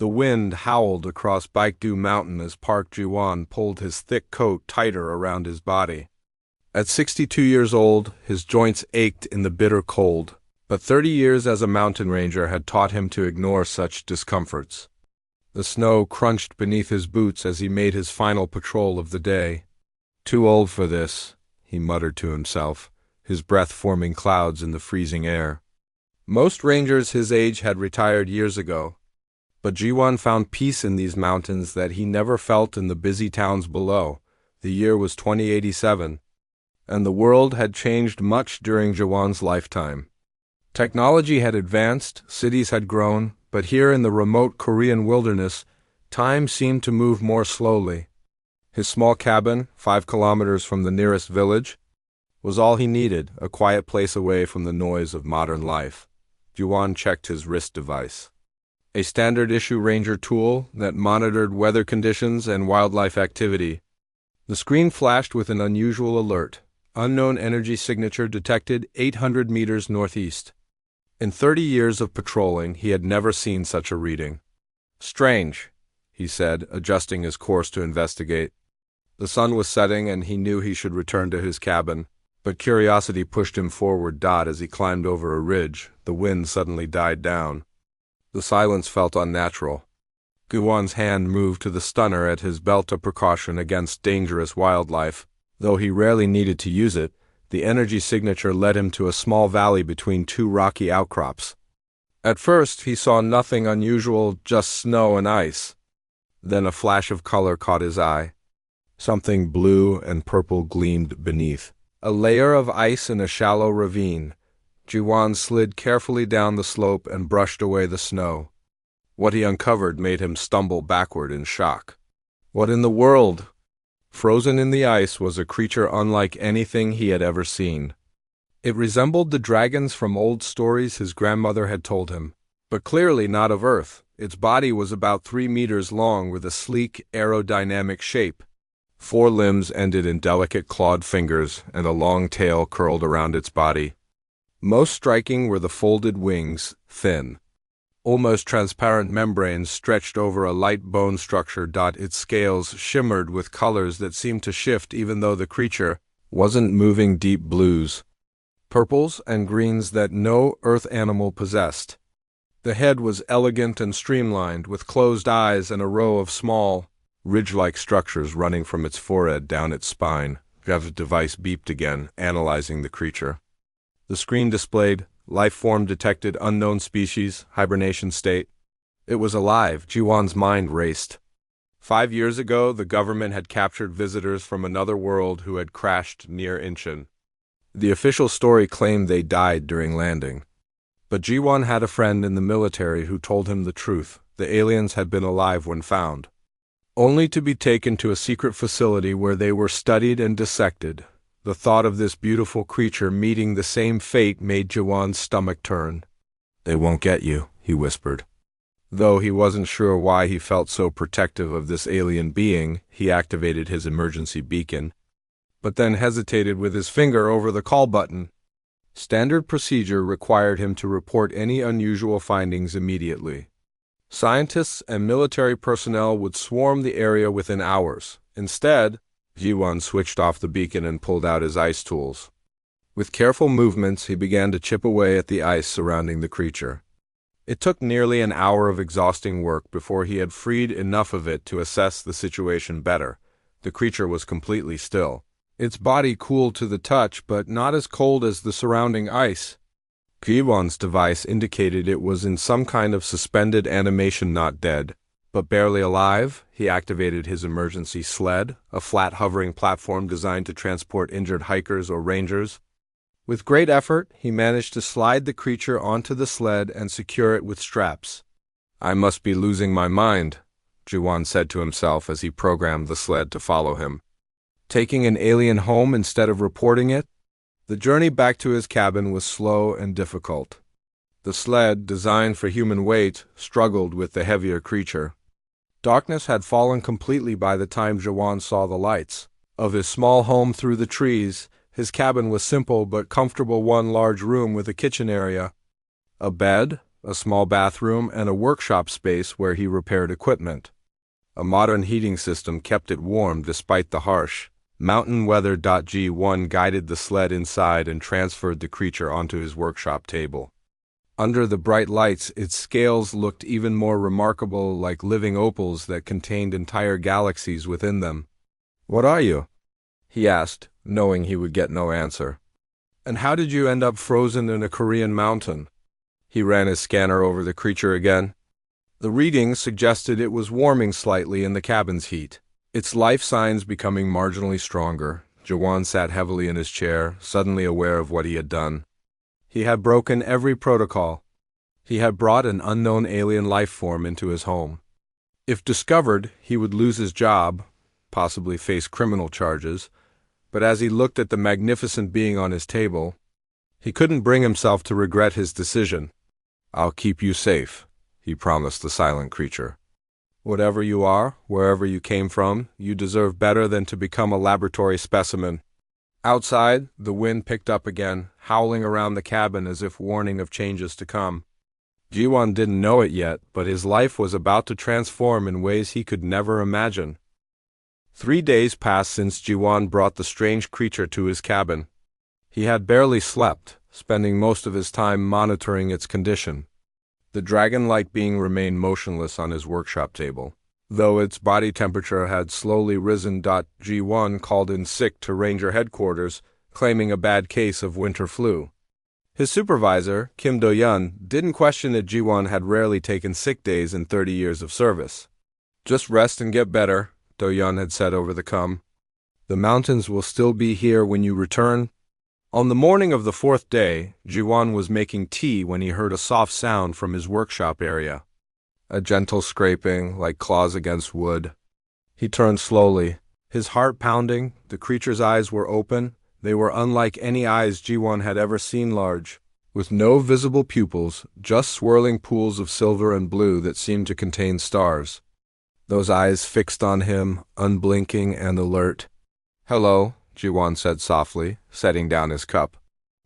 The wind howled across Baekdu Mountain as Park Ji-won pulled his thick coat tighter around his body. At 62 years old, his joints ached in the bitter cold, but 30 years as a mountain ranger had taught him to ignore such discomforts. The snow crunched beneath his boots as he made his final patrol of the day. "Too old for this," he muttered to himself, his breath forming clouds in the freezing air. Most rangers his age had retired years ago, but Ji-won found peace in these mountains that he never felt in the busy towns below. The year was 2087, and the world had changed much during Ji-won's lifetime. Technology had advanced, cities had grown, but here in the remote Korean wilderness, time seemed to move more slowly. His small cabin, 5 kilometers from the nearest village, was all he needed, a quiet place away from the noise of modern life. Ji-won checked his wrist device. A standard-issue ranger tool that monitored weather conditions and wildlife activity. The screen flashed with an unusual alert. Unknown energy signature detected 800 meters northeast. In 30 years of patrolling, he had never seen such a reading. "Strange," he said, adjusting his course to investigate. The sun was setting and he knew he should return to his cabin, but curiosity pushed him forward. As he climbed over a ridge, the wind suddenly died down. The silence felt unnatural. Ji-won's hand moved to the stunner at his belt, a precaution against dangerous wildlife. Though he rarely needed to use it, the energy signature led him to a small valley between 2 rocky outcrops. At first, he saw nothing unusual, just snow and ice. Then a flash of color caught his eye. Something blue and purple gleamed beneath. A layer of ice in a shallow ravine. Ji-won slid carefully down the slope and brushed away the snow. What he uncovered made him stumble backward in shock. What in the world? Frozen in the ice was a creature unlike anything he had ever seen. It resembled the dragons from old stories his grandmother had told him, but clearly not of Earth. Its body was about 3 meters long with a sleek, aerodynamic shape. 4 limbs ended in delicate clawed fingers, and a long tail curled around its body. Most striking were the folded wings, thin, almost transparent membranes stretched over a light bone structure. Its scales shimmered with colors that seemed to shift even though the creature wasn't moving. Deep blues, purples, and greens that no earth animal possessed. The head was elegant and streamlined, with closed eyes and a row of small, ridge-like structures running from its forehead down its spine. Jev's device beeped again, analyzing the creature. The screen displayed life form detected, unknown species, hibernation state. It was alive. Ji-won's mind raced. 5 years ago, the government had captured visitors from another world who had crashed near Incheon. The official story claimed they died during landing. But Ji-won had a friend in the military who told him the truth. The aliens had been alive when found, only to be taken to a secret facility where they were studied and dissected. The thought of this beautiful creature meeting the same fate made Ji-won's stomach turn. "They won't get you," he whispered. Though he wasn't sure why he felt so protective of this alien being, he activated his emergency beacon, but then hesitated with his finger over the call button. Standard procedure required him to report any unusual findings immediately. Scientists and military personnel would swarm the area within hours. Instead, Ji-won switched off the beacon and pulled out his ice tools. With careful movements, he began to chip away at the ice surrounding the creature. It took nearly an hour of exhausting work before he had freed enough of it to assess the situation better. The creature was completely still. Its body cooled to the touch, but not as cold as the surrounding ice. Ji-won's device indicated it was in some kind of suspended animation, not dead, but barely alive. He activated his emergency sled, a flat hovering platform designed to transport injured hikers or rangers. With great effort, he managed to slide the creature onto the sled and secure it with straps. "I must be losing my mind," Ji-won said to himself as he programmed the sled to follow him. Taking an alien home instead of reporting it? The journey back to his cabin was slow and difficult. The sled, designed for human weight, struggled with the heavier creature. Darkness had fallen completely by the time Ji-won saw the lights of his small home through the trees. His cabin was simple but comfortable, one large room with a kitchen area, a bed, a small bathroom, and a workshop space where he repaired equipment. A modern heating system kept it warm despite the harsh mountain weather. G1 guided the sled inside and transferred the creature onto his workshop table. Under the bright lights, its scales looked even more remarkable, like living opals that contained entire galaxies within them. "What are you?" he asked, knowing he would get no answer. "And how did you end up frozen in a Korean mountain?" He ran his scanner over the creature again. The readings suggested it was warming slightly in the cabin's heat, its life signs becoming marginally stronger. Jawan sat heavily in his chair, suddenly aware of what he had done. He had broken every protocol. He had brought an unknown alien life form into his home. If discovered, he would lose his job, possibly face criminal charges, but as he looked at the magnificent being on his table, he couldn't bring himself to regret his decision. "I'll keep you safe," he promised the silent creature. "Whatever you are, wherever you came from, you deserve better than to become a laboratory specimen." Outside, the wind picked up again, howling around the cabin as if warning of changes to come. Jiwon didn't know it yet, but his life was about to transform in ways he could never imagine. 3 days passed since Jiwon brought the strange creature to his cabin. He had barely slept, spending most of his time monitoring its condition. The dragon-like being remained motionless on his workshop table, though its body temperature had slowly risen. G1 called in sick to Ranger headquarters, claiming a bad case of winter flu. His supervisor, Kim Do-yeon, didn't question that G1 had rarely taken sick days in 30 years of service. "Just rest and get better," Do-yeon had said over the comm. "The mountains will still be here when you return." On the morning of the 4th day, Ji-won was making tea when he heard a soft sound from his workshop area. A gentle scraping, like claws against wood. He turned slowly, his heart pounding. The creature's eyes were open. They were unlike any eyes Ji-won had ever seen, large, with no visible pupils, just swirling pools of silver and blue that seemed to contain stars. Those eyes fixed on him, unblinking and alert. "Hello," Ji-won said softly, setting down his cup.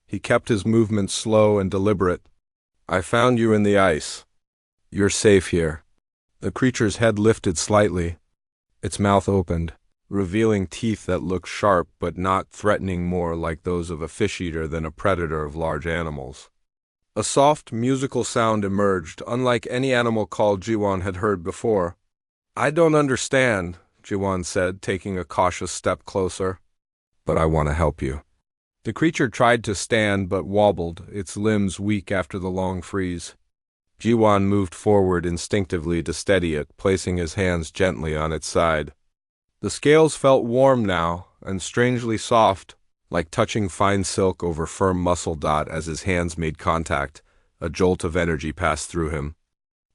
He kept his movements slow and deliberate. "I found you in the ice. You're safe here." The creature's head lifted slightly. Its mouth opened, revealing teeth that looked sharp but not threatening, more like those of a fish-eater than a predator of large animals. A soft, musical sound emerged, unlike any animal call Ji-won had heard before. "I don't understand," Ji-won said, taking a cautious step closer. "But I want to help you." The creature tried to stand but wobbled, its limbs weak after the long freeze. Ji-won moved forward instinctively to steady it, placing his hands gently on its side. The scales felt warm now, and strangely soft, like touching fine silk over firm muscle. As his hands made contact, a jolt of energy passed through him.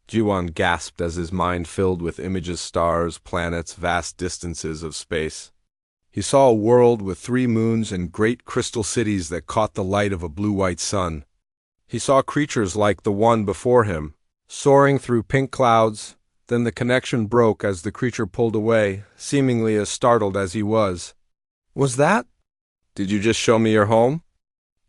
Ji-won gasped as his mind filled with images, stars, planets, vast distances of space. He saw a world with 3 moons and great crystal cities that caught the light of a blue-white sun. He saw creatures like the one before him, soaring through pink clouds. Then the connection broke as the creature pulled away, seemingly as startled as he was. "Was that? Did you just show me your home?"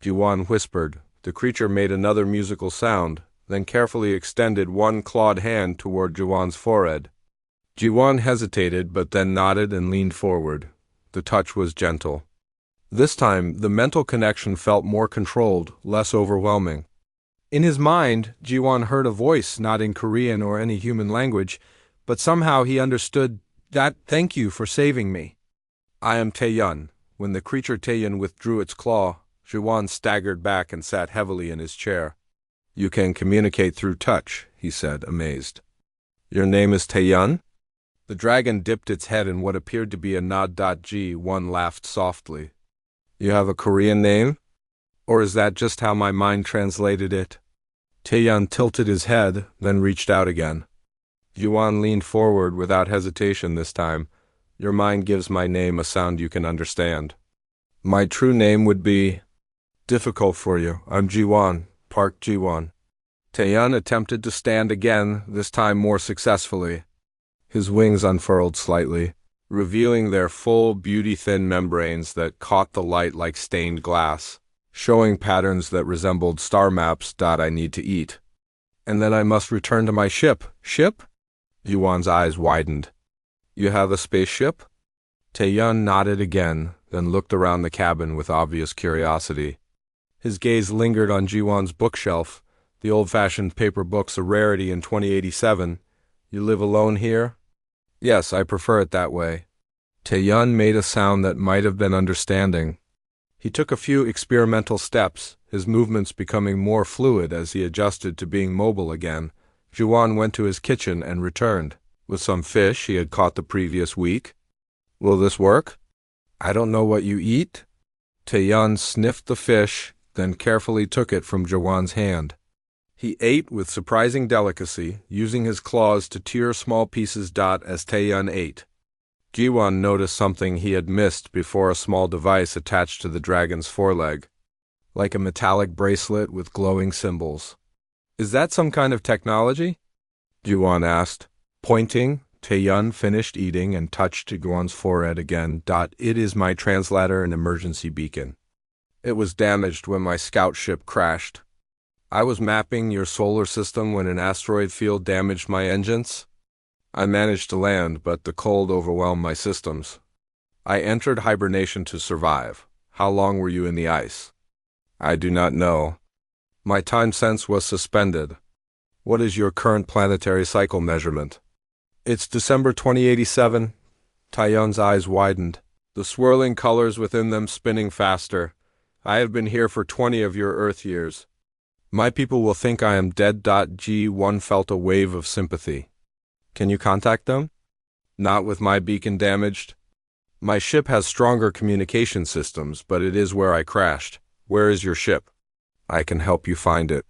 Ji-won whispered. The creature made another musical sound, then carefully extended one clawed hand toward Ji-won's forehead. Ji-won hesitated, but then nodded and leaned forward. The touch was gentle. This time, the mental connection felt more controlled, less overwhelming. In his mind, Ji-won heard a voice, not in Korean or any human language, but somehow he understood that. "Thank you for saving me. I am Tae-yeon." When the creature Tae-yeon withdrew its claw, Ji-won staggered back and sat heavily in his chair. "You can communicate through touch," he said, amazed. "Your name is Tae-yeon?" The dragon dipped its head in what appeared to be a nod. Ji-won laughed softly. "You have a Korean name? Or is that just how my mind translated it?" Tae-yeon tilted his head, then reached out again. Ji-won leaned forward without hesitation this time. "Your mind gives my name a sound you can understand. My true name would be difficult for you. I'm Ji-won, Park Ji-won." Tae-yeon attempted to stand again, this time more successfully. His wings unfurled slightly, revealing their full, beauty-thin membranes that caught the light like stained glass, showing patterns that resembled star maps. "I need to eat." And then I must return to my ship. Ship? Yuan's eyes widened. You have a spaceship? Taeyun nodded again, then looked around the cabin with obvious curiosity. His gaze lingered on Jiwan's bookshelf, the old-fashioned paper books a rarity in 2087. You live alone here? Yes, I prefer it that way. Taeyun made a sound that might have been understanding. He took a few experimental steps, his movements becoming more fluid as he adjusted to being mobile again. Jiwan went to his kitchen and returned, with some fish he had caught the previous week. Will this work? I don't know what you eat. Taeyun sniffed the fish, then carefully took it from Jiwan's hand. He ate with surprising delicacy, using his claws to tear small pieces as Taeyun ate. Jiwan noticed something he had missed before: a small device attached to the dragon's foreleg, like a metallic bracelet with glowing symbols. Is that some kind of technology? Jiwan asked. Pointing, Taeyun finished eating and touched Jiwan's forehead again. It is my translator and emergency beacon. It was damaged when my scout ship crashed. I was mapping your solar system when an asteroid field damaged my engines. I managed to land, but the cold overwhelmed my systems. I entered hibernation to survive. How long were you in the ice? I do not know. My time sense was suspended. What is your current planetary cycle measurement? It's December 2087. Taeyun's eyes widened, the swirling colors within them spinning faster. I have been here for 20 of your Earth years. My people will think I am dead. G1 felt a wave of sympathy. Can you contact them? Not with my beacon damaged. My ship has stronger communication systems, but it is where I crashed. Where is your ship? I can help you find it.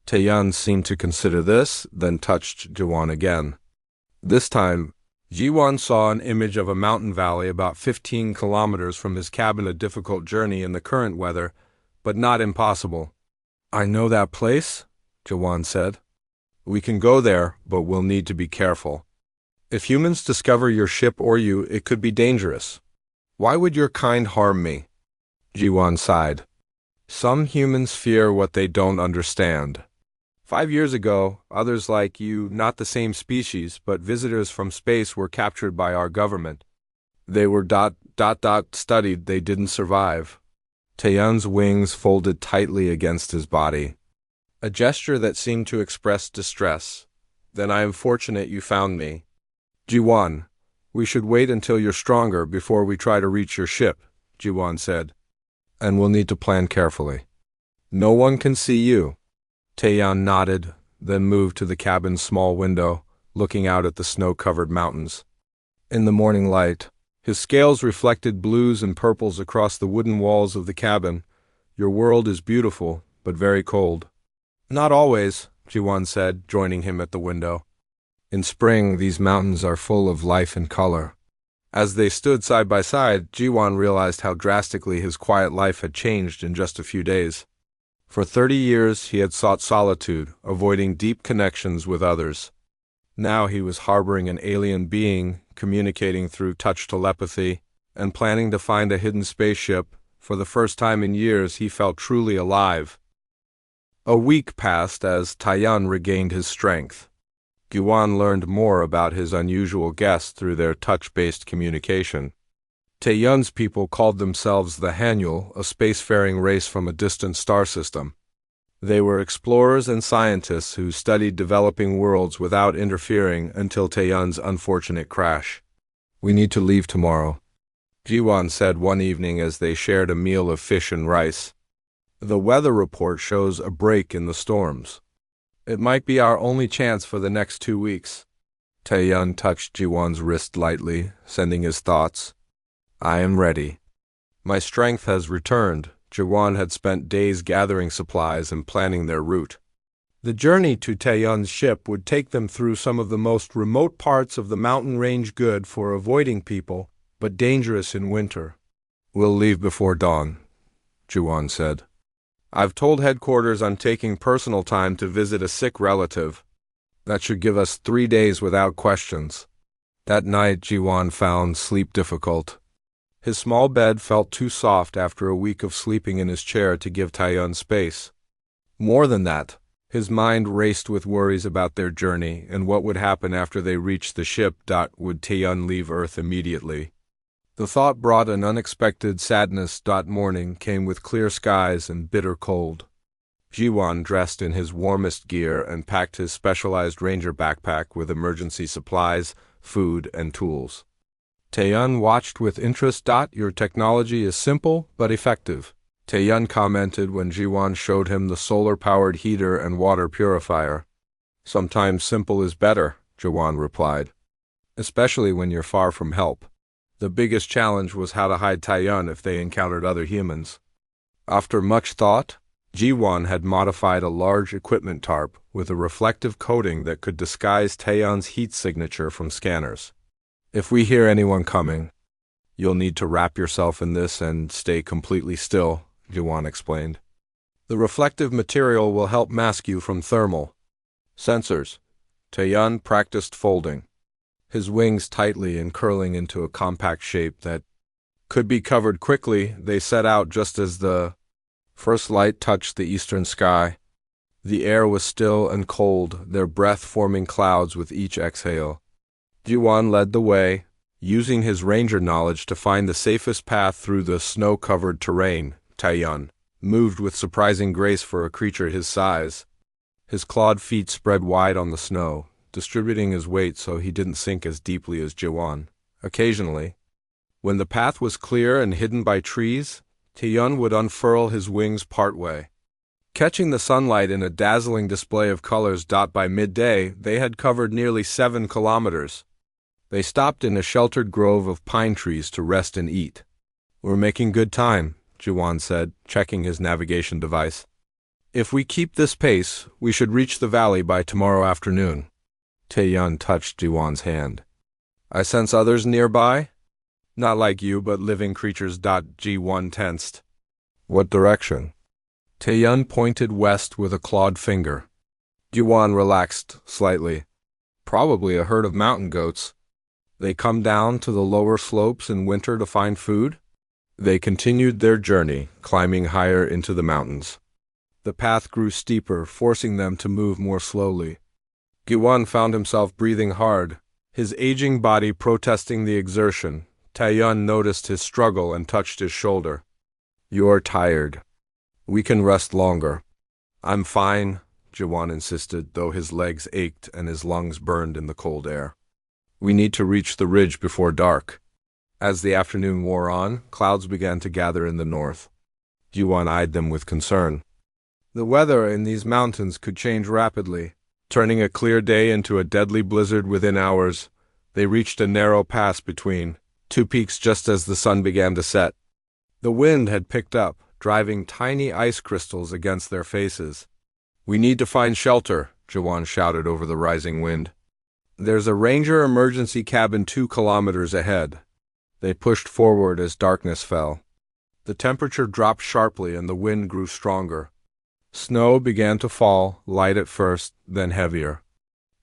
Taeyun seemed to consider this, then touched Jiwan again. This time, Jiwan saw an image of a mountain valley about 15 kilometers from his cabin. A difficult journey in the current weather, but not impossible. I know that place, Jiwan said. We can go there, but we'll need to be careful. If humans discover your ship or you, it could be dangerous. Why would your kind harm me? Jiwan sighed. Some humans fear what they don't understand. 5 years ago, others like you, not the same species, but visitors from space, were captured by our government. They were studied. They didn't survive. Taeyun's wings folded tightly against his body, a gesture that seemed to express distress. Then I am fortunate you found me. Jiwan, we should wait until you're stronger before we try to reach your ship, Jiwan said. And we'll need to plan carefully. No one can see you. Taeyun nodded, then moved to the cabin's small window, looking out at the snow-covered mountains. In the morning light, his scales reflected blues and purples across the wooden walls of the cabin. Your world is beautiful, but very cold. Not always, Jiwan said, joining him at the window. In spring, these mountains are full of life and color. As they stood side by side, Jiwan realized how drastically his quiet life had changed in just a few days. For 30 years, he had sought solitude, avoiding deep connections with others. Now he was harboring an alien being, communicating through touch telepathy, and planning to find a hidden spaceship. For the first time in years, he felt truly alive. A week passed as Taeyun regained his strength. Jiwan learned more about his unusual guest through their touch-based communication. Taeyun's people called themselves the Hanyul, a spacefaring race from a distant star system. They were explorers and scientists who studied developing worlds without interfering until Taeyun's unfortunate crash. We need to leave tomorrow, Jiwan said one evening as they shared a meal of fish and rice. The weather report shows a break in the storms. It might be our only chance for the next 2 weeks. Taeyun touched Jiwan's wrist lightly, sending his thoughts. I am ready. My strength has returned. Jiwan had spent days gathering supplies and planning their route. The journey to Taeyun's ship would take them through some of the most remote parts of the mountain range, good for avoiding people, but dangerous in winter. We'll leave before dawn, Jiwan said. I've told headquarters I'm taking personal time to visit a sick relative. That should give us 3 days without questions. That night, Jiwan found sleep difficult. His small bed felt too soft after a week of sleeping in his chair to give Taeyun space. More than that, His mind raced with worries about their journey and what would happen after they reached the ship. Would Taeyun leave Earth immediately? The thought brought an unexpected sadness. Morning came with clear skies and bitter cold. Jiwon dressed in his warmest gear and packed his specialized ranger backpack with emergency supplies, food, and tools. Taeyun watched with interest. Your technology is simple but effective, Taeyun commented when Jiwon showed him the solar-powered heater and water purifier. Sometimes simple is better, Jiwon replied. Especially when you're far from help. The biggest challenge was how to hide Taeyun if they encountered other humans. After much thought, Jiwon had modified a large equipment tarp with a reflective coating that could disguise Taeyun's heat signature from scanners. If we hear anyone coming, you'll need to wrap yourself in this and stay completely still, Jiwon explained. The reflective material will help mask you from thermal sensors. Taeyun practiced folding his wings tightly and curling into a compact shape that could be covered quickly. They set out just as the first light touched the eastern sky. The air was still and cold, their breath forming clouds with each exhale. Jiwon led the way, using his ranger knowledge to find the safest path through the snow-covered terrain. Taeyun moved with surprising grace for a creature his size. His clawed feet spread wide on the snow, distributing his weight so he didn't sink as deeply as Jiwon. Occasionally, when the path was clear and hidden by trees, Taeyun would unfurl his wings partway, catching the sunlight in a dazzling display of colors. By midday, they had covered nearly 7 kilometers. They stopped in a sheltered grove of pine trees to rest and eat. We're making good time, Jiwon said, checking his navigation device. If we keep this pace, we should reach the valley by tomorrow afternoon. Taeyun touched Jiwon's hand. I sense others nearby? Not like you, but living creatures. Jiwon tensed. What direction? Taeyun pointed west with a clawed finger. Jiwon relaxed slightly. Probably a herd of mountain goats. They come down to the lower slopes in winter to find food? They continued their journey, climbing higher into the mountains. The path grew steeper, forcing them to move more slowly. Jiwon found himself breathing hard, his aging body protesting the exertion. Taeyun noticed his struggle and touched his shoulder. You're tired. We can rest longer. I'm fine, Jiwon insisted, though his legs ached and his lungs burned in the cold air. We need to reach the ridge before dark. As the afternoon wore on, clouds began to gather in the north. Jiwon eyed them with concern. The weather in these mountains could change rapidly, turning a clear day into a deadly blizzard within hours. They reached a narrow pass between 2 peaks just as the sun began to set. The wind had picked up, driving tiny ice crystals against their faces. We need to find shelter, Jiwon shouted over the rising wind. There's a ranger emergency cabin 2 kilometers ahead. They pushed forward as darkness fell. The temperature dropped sharply and the wind grew stronger. Snow began to fall, light at first, then heavier.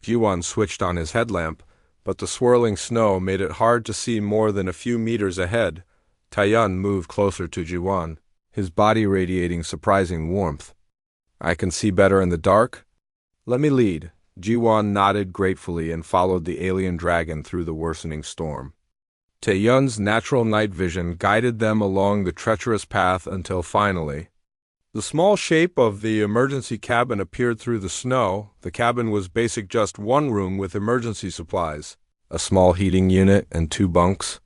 Jiwon switched on his headlamp, but the swirling snow made it hard to see more than a few meters ahead. Taeyun moved closer to Jiwon, his body radiating surprising warmth. I can see better in the dark? Let me lead. Jiwon nodded gratefully and followed the alien dragon through the worsening storm. Taeyun's natural night vision guided them along the treacherous path until finally, the small shape of the emergency cabin appeared through the snow. The cabin was basic, just one room with emergency supplies, a small heating unit, and 2 bunks.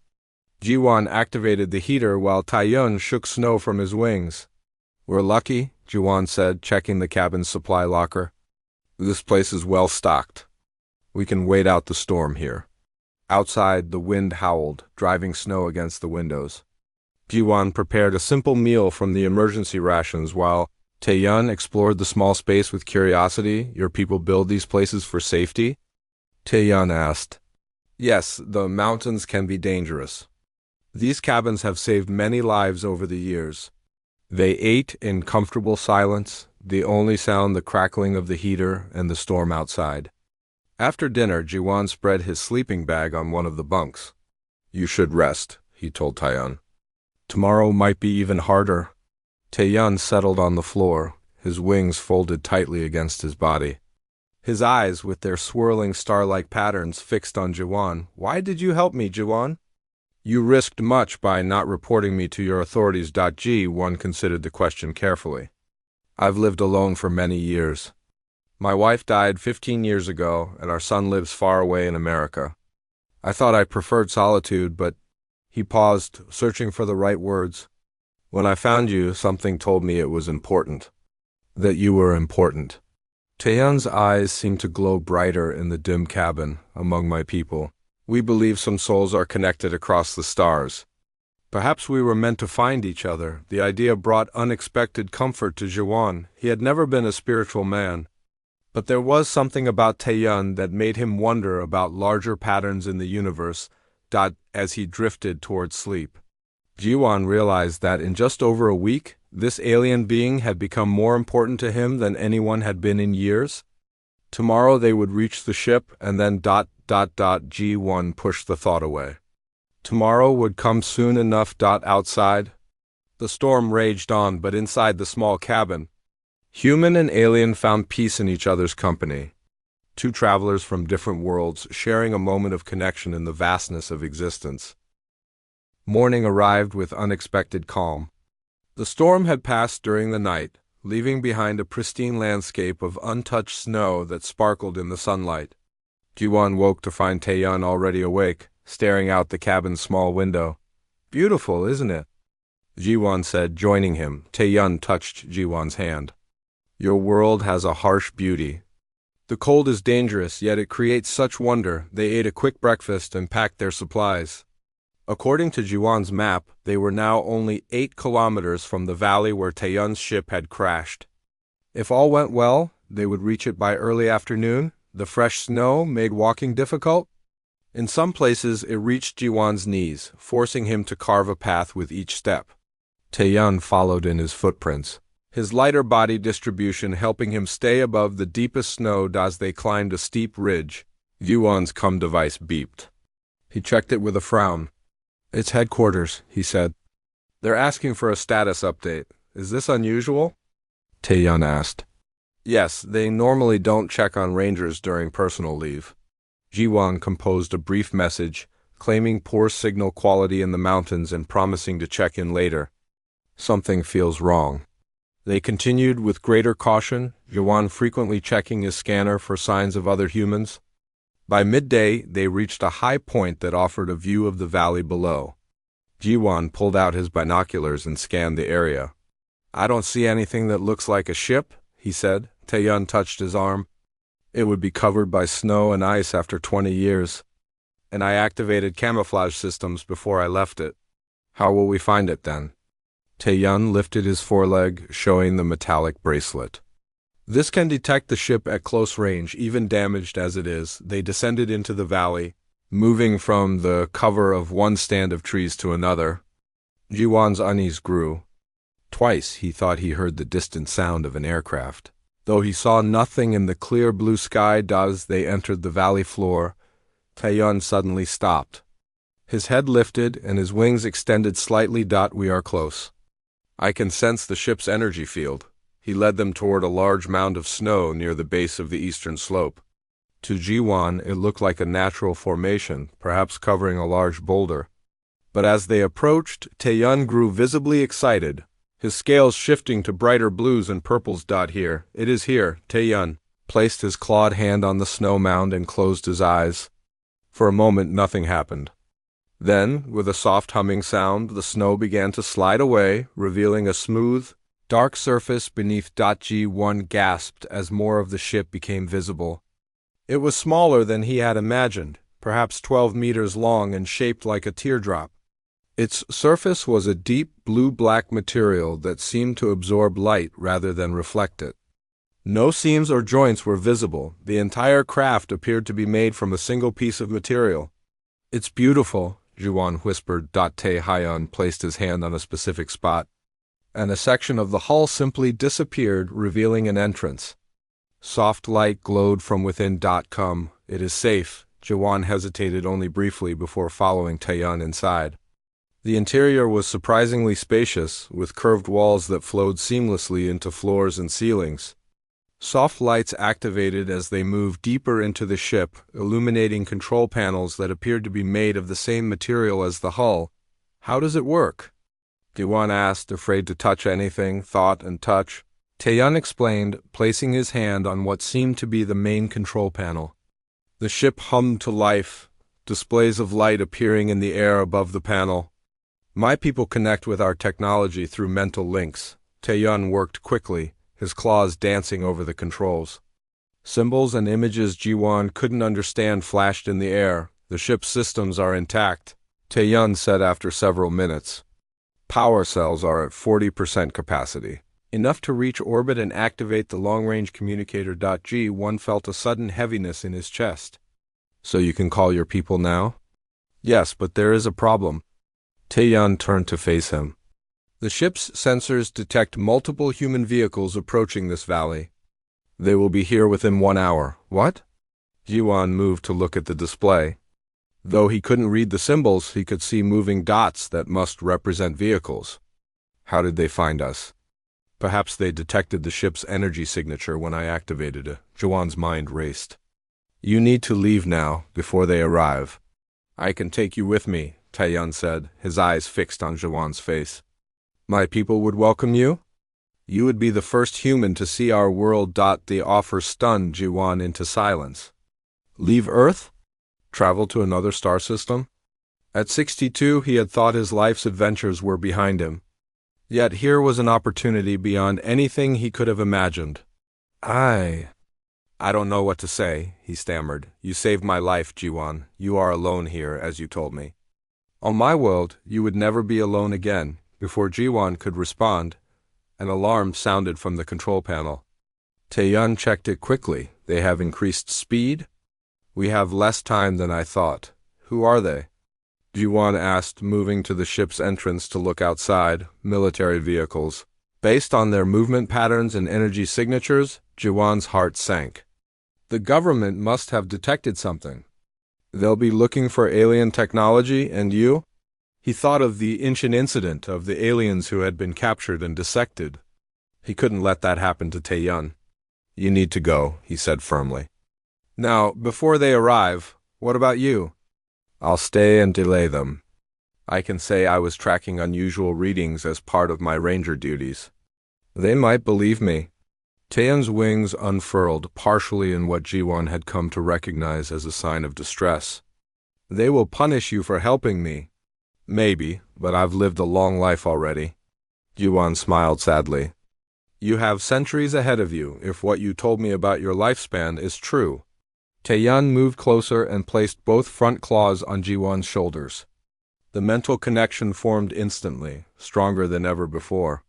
Jiwon activated the heater while Taeyun shook snow from his wings. We're lucky, Jiwon said, checking the cabin's supply locker. This place is well stocked. We can wait out the storm here. Outside, the wind howled, driving snow against the windows. Jiwon prepared a simple meal from the emergency rations while Taeyun explored the small space with curiosity. Your people build these places for safety? Taeyun asked. Yes, the mountains can be dangerous. These cabins have saved many lives over the years. They ate in comfortable silence, the only sound the crackling of the heater and the storm outside. After dinner, Jiwon spread his sleeping bag on one of the bunks. You should rest, he told Taeyun. Tomorrow might be even harder. Taeyun settled on the floor, his wings folded tightly against his body. His eyes, with their swirling star-like patterns, fixed on Jiwan. "Why did you help me, Jiwan?" "You risked much by not reporting me to your authorities." Ji-won considered the question carefully. "I've lived alone for many years. My wife died 15 years ago, and our son lives far away in America. I thought I preferred solitude, but—" He paused, searching for the right words. "When I found you, something told me it was important. That you were important." Taeyeon's eyes seemed to glow brighter in the dim cabin. "Among my people, we believe some souls are connected across the stars. Perhaps we were meant to find each other." The idea brought unexpected comfort to Jiwan. He had never been a spiritual man, but there was something about Taeyeon that made him wonder about larger patterns in the universe. As he drifted toward sleep, Jiwan realized that in just over a week, this alien being had become more important to him than anyone had been in years. Tomorrow they would reach the ship, and then ... Ji-won pushed the thought away. Tomorrow would come soon enough. Outside, the storm raged on, but inside the small cabin, human and alien found peace in each other's company. Two travelers from different worlds, sharing a moment of connection in the vastness of existence. Morning arrived with unexpected calm. The storm had passed during the night, leaving behind a pristine landscape of untouched snow that sparkled in the sunlight. Jiwan woke to find Taeyeon already awake, staring out the cabin's small window. "Beautiful, isn't it?" Jiwan said, joining him. Taeyeon touched Jiwan's hand. "Your world has a harsh beauty. The cold is dangerous, yet it creates such wonder." They ate a quick breakfast and packed their supplies. According to Jiwan's map, they were now only 8 kilometers from the valley where Taeyeon's ship had crashed. If all went well, they would reach it by early afternoon. The fresh snow made walking difficult. In some places, it reached Jiwan's knees, forcing him to carve a path with each step. Taeyeon followed in his footprints, his lighter body distribution helping him stay above the deepest snow as they climbed a steep ridge. Jiwan's comm device beeped. He checked it with a frown. "It's headquarters," he said. "They're asking for a status update. Is this unusual?" Taeyeon asked. "Yes, they normally don't check on rangers during personal leave." Jiwan composed a brief message, claiming poor signal quality in the mountains and promising to check in later. "Something feels wrong." They continued with greater caution, Jiwan frequently checking his scanner for signs of other humans. By midday, they reached a high point that offered a view of the valley below. Jiwan pulled out his binoculars and scanned the area. "I don't see anything that looks like a ship," he said. Taeyeon touched his arm. "It would be covered by snow and ice after 20 years. And I activated camouflage systems before I left it." "How will we find it then?" Taeyeon lifted his foreleg, showing the metallic bracelet. "This can detect the ship at close range, even damaged as it is." They descended into the valley, moving from the cover of one stand of trees to another. Jiwan's unease grew. Twice he thought he heard the distant sound of an aircraft, though he saw nothing in the clear blue sky. As they entered the valley floor, Taeyeon suddenly stopped. His head lifted and his wings extended slightly. "We are close. I can sense the ship's energy field." He led them toward a large mound of snow near the base of the eastern slope. To Jiwan, it looked like a natural formation, perhaps covering a large boulder. But as they approached, Taeyeon grew visibly excited, his scales shifting to brighter blues and purples. "Here, it is here." Taeyeon placed his clawed hand on the snow mound and closed his eyes. For a moment, nothing happened. Then, with a soft humming sound, the snow began to slide away, revealing a smooth, dark surface beneath. Ji-won gasped as more of the ship became visible. It was smaller than he had imagined, perhaps 12 meters long and shaped like a teardrop. Its surface was a deep blue-black material that seemed to absorb light rather than reflect it. No seams or joints were visible. The entire craft appeared to be made from a single piece of material. "It's beautiful," Jiwan whispered. Taeyeon placed his hand on a specific spot, and a section of the hull simply disappeared, revealing an entrance. Soft light glowed from within. "Come, it is safe." Jiwan hesitated only briefly before following Taeyeon inside. The interior was surprisingly spacious, with curved walls that flowed seamlessly into floors and ceilings. Soft lights activated as they moved deeper into the ship, illuminating control panels that appeared to be made of the same material as the hull. How does it work? Jiwan asked, afraid to touch anything, thought and touch. Taeyun explained, placing his hand on what seemed to be the main control panel. The ship hummed to life, displays of light appearing in the air above the panel. My people connect with our technology through mental links. Taeyun worked quickly, his claws dancing over the controls. Symbols and images Jiwan couldn't understand flashed in the air. The ship's systems are intact, Taeyun said after several minutes. Power cells are at 40% capacity. Enough to reach orbit and activate the long-range communicator. Jiwan felt a sudden heaviness in his chest. So you can call your people now? Yes, but there is a problem. Taeyun turned to face him. The ship's sensors detect multiple human vehicles approaching this valley. They will be here within 1 hour. What? Jiwan moved to look at the display. Though he couldn't read the symbols, he could see moving dots that must represent vehicles. How did they find us? Perhaps they detected the ship's energy signature when I activated it. Jiwan's mind raced. You need to leave now, before they arrive. I can take you with me, Taeyun said, his eyes fixed on Jiwan's face. My people would welcome you? You would be the first human to see our world. The offer stunned Jiwan into silence. Leave Earth? Travel to another star system? At 62, he had thought his life's adventures were behind him. Yet here was an opportunity beyond anything he could have imagined. I don't know what to say, he stammered. You saved my life, Jiwan. You are alone here, as you told me. On my world, you would never be alone again. Before Jiwan could respond, an alarm sounded from the control panel. Taeyun checked it quickly. They have increased speed? We have less time than I thought. Who are they? Jiwan asked, moving to the ship's entrance to look outside. Military vehicles. Based on their movement patterns and energy signatures, Jiwan's heart sank. The government must have detected something. They'll be looking for alien technology, and you? He thought of the ancient incident of the aliens who had been captured and dissected. He couldn't let that happen to Taeyun. You need to go, he said firmly. Now, before they arrive, what about you? I'll stay and delay them. I can say I was tracking unusual readings as part of my ranger duties. They might believe me. Taeyun's wings unfurled, partially in what Jiwan had come to recognize as a sign of distress. They will punish you for helping me. Maybe, but I've lived a long life already. Jiwan smiled sadly. You have centuries ahead of you, if what you told me about your lifespan is true. Taeyun moved closer and placed both front claws on Jiwan's shoulders. The mental connection formed instantly, stronger than ever before.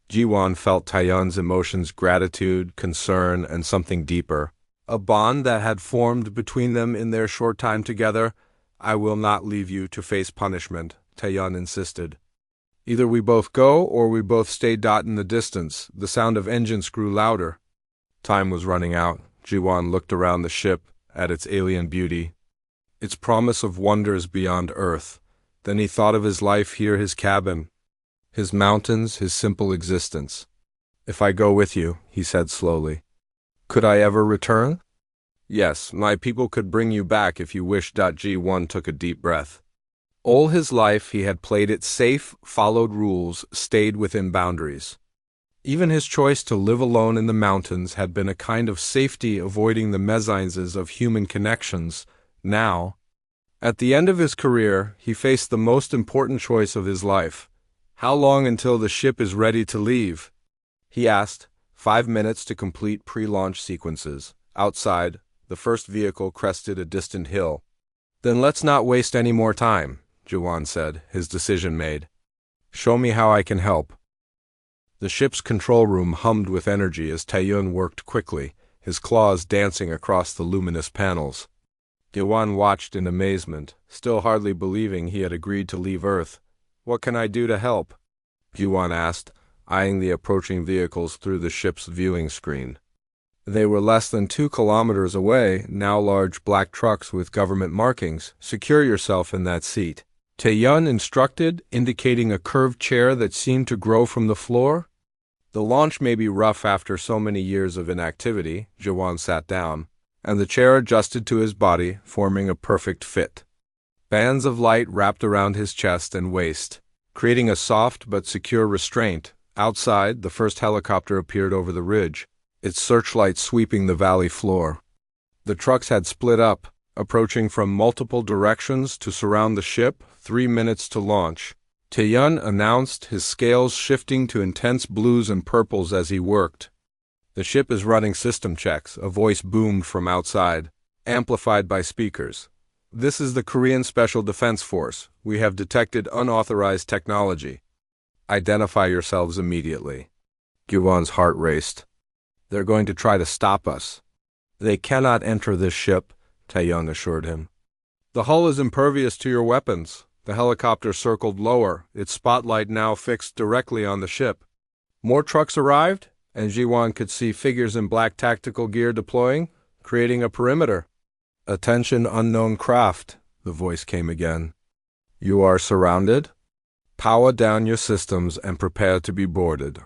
Jiwan felt Taeyun's emotions: gratitude, concern, and something deeper. A bond that had formed between them in their short time together. I will not leave you to face punishment, Taeyun insisted. Either we both go or we both stay. In the distance, the sound of engines grew louder. Time was running out. Jiwan looked around the ship, at its alien beauty, its promise of wonders beyond Earth. Then he thought of his life here, his cabin, his mountains, his simple existence. If I go with you, he said slowly, could I ever return? Yes, my people could bring you back if you wish. Jiwan took a deep breath. All his life he had played it safe, followed rules, stayed within boundaries. Even his choice to live alone in the mountains had been a kind of safety, avoiding the mésanges of human connections. Now, at the end of his career, he faced the most important choice of his life. How long until the ship is ready to leave? He asked. 5 minutes to complete pre-launch sequences. Outside, the first vehicle crested a distant hill. Then let's not waste any more time, Jiwan said, his decision made. Show me how I can help. The ship's control room hummed with energy as Taeyun worked quickly, his claws dancing across the luminous panels. Jiwan watched in amazement, still hardly believing he had agreed to leave Earth. What can I do to help? Jiwan asked, eyeing the approaching vehicles through the ship's viewing screen. They were less than 2 kilometers away, now large black trucks with government markings. Secure yourself in that seat. Taeyun instructed, indicating a curved chair that seemed to grow from the floor. The launch may be rough after so many years of inactivity. Jiwan sat down, and the chair adjusted to his body, forming a perfect fit. Bands of light wrapped around his chest and waist, creating a soft but secure restraint. Outside, the first helicopter appeared over the ridge, its searchlight sweeping the valley floor. The trucks had split up, approaching from multiple directions to surround the ship. 3 minutes to launch. Taeyun announced, his scales shifting to intense blues and purples as he worked. The ship is running system checks, a voice boomed from outside, amplified by speakers. This is the Korean Special Defense Force. We have detected unauthorized technology. Identify yourselves immediately. Gyuwon's heart raced. They're going to try to stop us. They cannot enter this ship, Taeyun assured him. The hull is impervious to your weapons. The helicopter circled lower, its spotlight now fixed directly on the ship. More trucks arrived, and Jiwan could see figures in black tactical gear deploying, creating a perimeter. Attention, unknown craft, the voice came again. You are surrounded? Power down your systems and prepare to be boarded.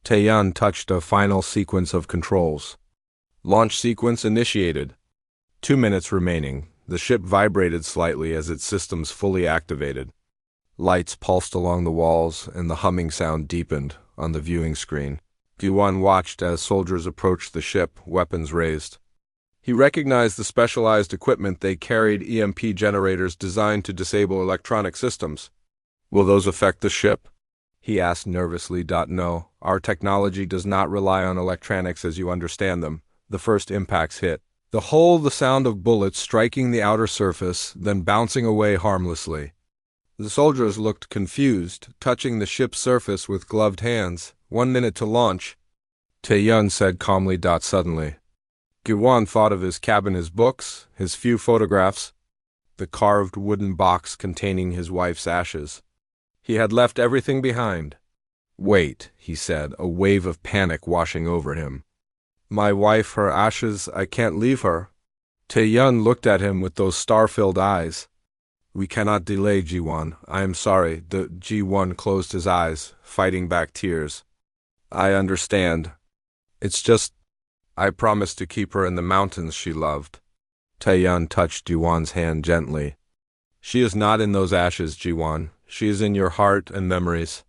Taeyun touched a final sequence of controls. Launch sequence initiated. 2 minutes remaining. The ship vibrated slightly as its systems fully activated. Lights pulsed along the walls, and the humming sound deepened on the viewing screen. Gyuwan watched as soldiers approached the ship, weapons raised. He recognized the specialized equipment they carried, EMP generators designed to disable electronic systems. Will those affect the ship? He asked nervously. No, our technology does not rely on electronics as you understand them. The first impacts hit. The sound of bullets striking the outer surface, then bouncing away harmlessly. The soldiers looked confused, touching the ship's surface with gloved hands. 1 minute to launch. Taeyun said calmly. Suddenly, Gyuwan thought of his cabin, his books, his few photographs, the carved wooden box containing his wife's ashes. He had left everything behind. Wait, he said, a wave of panic washing over him. My wife, her ashes, I can't leave her. Taeyun looked at him with those star-filled eyes. We cannot delay, Jiwan. I am sorry. Jiwan closed his eyes, fighting back tears. I understand. It's just, I promised to keep her in the mountains she loved. Taeyun touched Jiwan's hand gently. She is not in those ashes, Jiwan. She is in your heart and memories.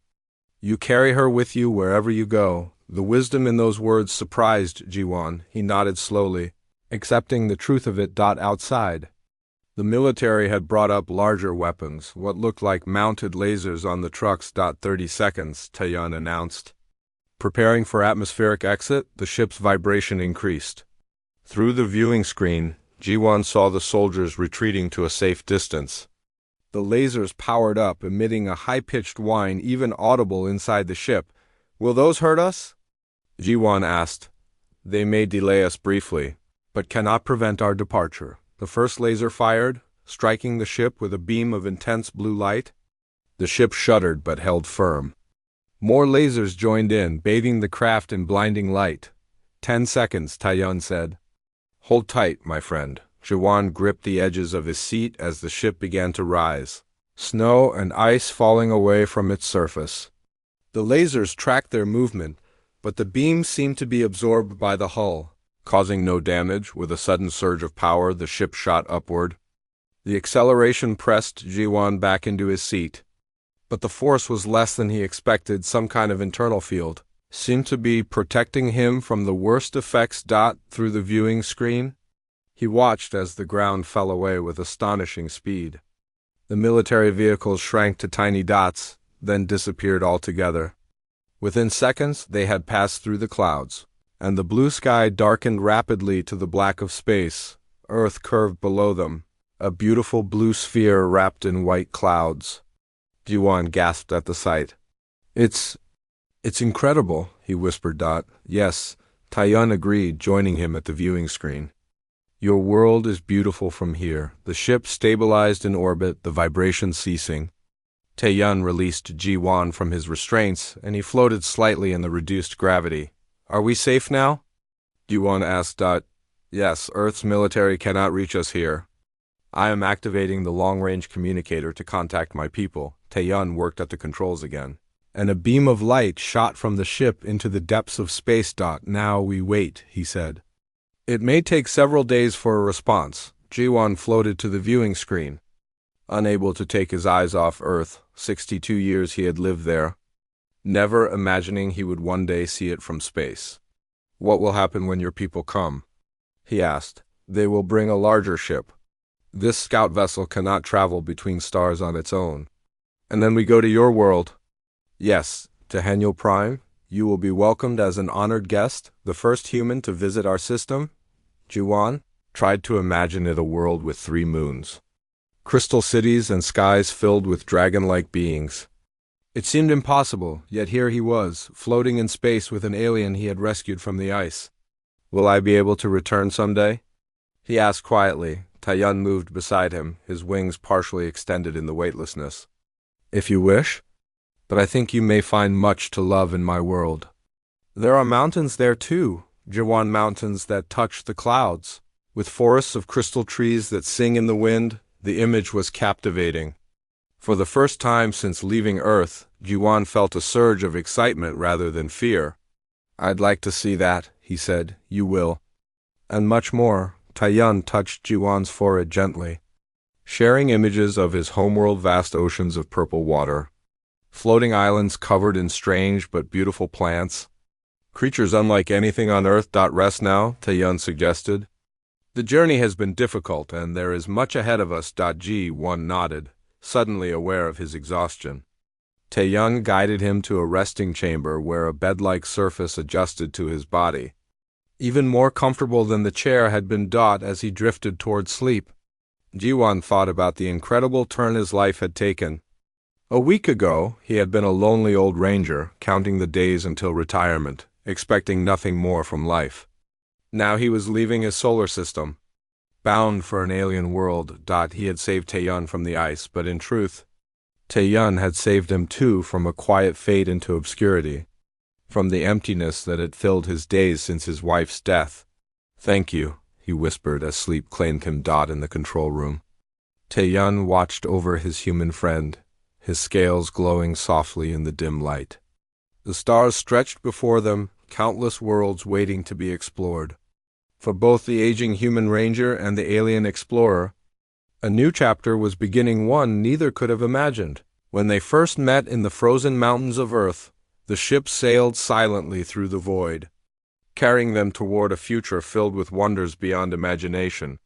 You carry her with you wherever you go. The wisdom in those words surprised Jiwan. He nodded slowly, accepting the truth of it. Outside, the military had brought up larger weapons, what looked like mounted lasers on the trucks. 30 seconds, Taeyun announced. Preparing for atmospheric exit, the ship's vibration increased. Through the viewing screen, Jiwan saw the soldiers retreating to a safe distance. The lasers powered up, emitting a high-pitched whine even audible inside the ship. Will those hurt us? Jiwan asked. They may delay us briefly, but cannot prevent our departure. The first laser fired, striking the ship with a beam of intense blue light. The ship shuddered but held firm. More lasers joined in, bathing the craft in blinding light. 10 seconds, Taeyun said. Hold tight, my friend. Jiwan gripped the edges of his seat as the ship began to rise, snow and ice falling away from its surface. The lasers tracked their movement, but the beams seemed to be absorbed by the hull, causing no damage. With a sudden surge of power, the ship shot upward. The acceleration pressed Jiwan back into his seat, but the force was less than he expected. Some kind of internal field seemed to be protecting him from the worst effects. Through the viewing screen, he watched as the ground fell away with astonishing speed. The military vehicles shrank to tiny dots, then disappeared altogether. Within seconds, they had passed through the clouds, and the blue sky darkened rapidly to the black of space. Earth curved below them, a beautiful blue sphere wrapped in white clouds. Jiwan gasped at the sight. It's incredible, he whispered. Yes, Taeyun agreed, joining him at the viewing screen. Your world is beautiful from here. The ship stabilized in orbit, the vibration ceasing. Taeyun released Jiwan from his restraints, and he floated slightly in the reduced gravity. Are we safe now? Jiwan asked. Yes, Earth's military cannot reach us here. I am activating the long-range communicator to contact my people. Taeyun worked at the controls again, and a beam of light shot from the ship into the depths of space. Now we wait, he said. It may take several days for a response. Jiwon floated to the viewing screen. Unable to take his eyes off Earth, 62 years he had lived there, never imagining he would one day see it from space. What will happen when your people come? He asked. They will bring a larger ship. This scout vessel cannot travel between stars on its own. And then we go to your world. Yes, to Haniel Prime. You will be welcomed as an honored guest, the first human to visit our system. Jiwon tried to imagine it a world with 3 moons, crystal cities and skies filled with dragon-like beings. It seemed impossible, yet here he was, floating in space with an alien he had rescued from the ice. Will I be able to return someday? He asked quietly. Taeyun moved beside him, his wings partially extended in the weightlessness. If you wish, but I think you may find much to love in my world. There are mountains there too, Jiwon mountains that touch the clouds, with forests of crystal trees that sing in the wind. The image was captivating. For the first time since leaving Earth, Jiwon felt a surge of excitement rather than fear. I'd like to see that, he said. You will. And much more. Taeyun touched Jiwon's forehead gently, sharing images of his homeworld, vast oceans of purple water, floating islands covered in strange but beautiful plants. Creatures unlike anything on Earth. Rest now, Taeyun suggested. The journey has been difficult, and there is much ahead of us. Ji-won nodded, suddenly aware of his exhaustion. Taeyun guided him to a resting chamber where a bed-like surface adjusted to his body. Even more comfortable than the chair had been as he drifted toward sleep. Jiwon thought about the incredible turn his life had taken. A week ago, he had been a lonely old ranger, counting the days until retirement, expecting nothing more from life. Now he was leaving his solar system, bound for an alien world. He had saved Taeyun from the ice, but in truth, Taeyun had saved him too from a quiet fade into obscurity, from the emptiness that had filled his days since his wife's death. Thank you, he whispered as sleep claimed him. In the control room, Taeyun watched over his human friend, his scales glowing softly in the dim light. The stars stretched before them, countless worlds waiting to be explored. For both the aging human ranger and the alien explorer, a new chapter was beginning, one neither could have imagined. When they first met in the frozen mountains of Earth, the ship sailed silently through the void, carrying them toward a future filled with wonders beyond imagination.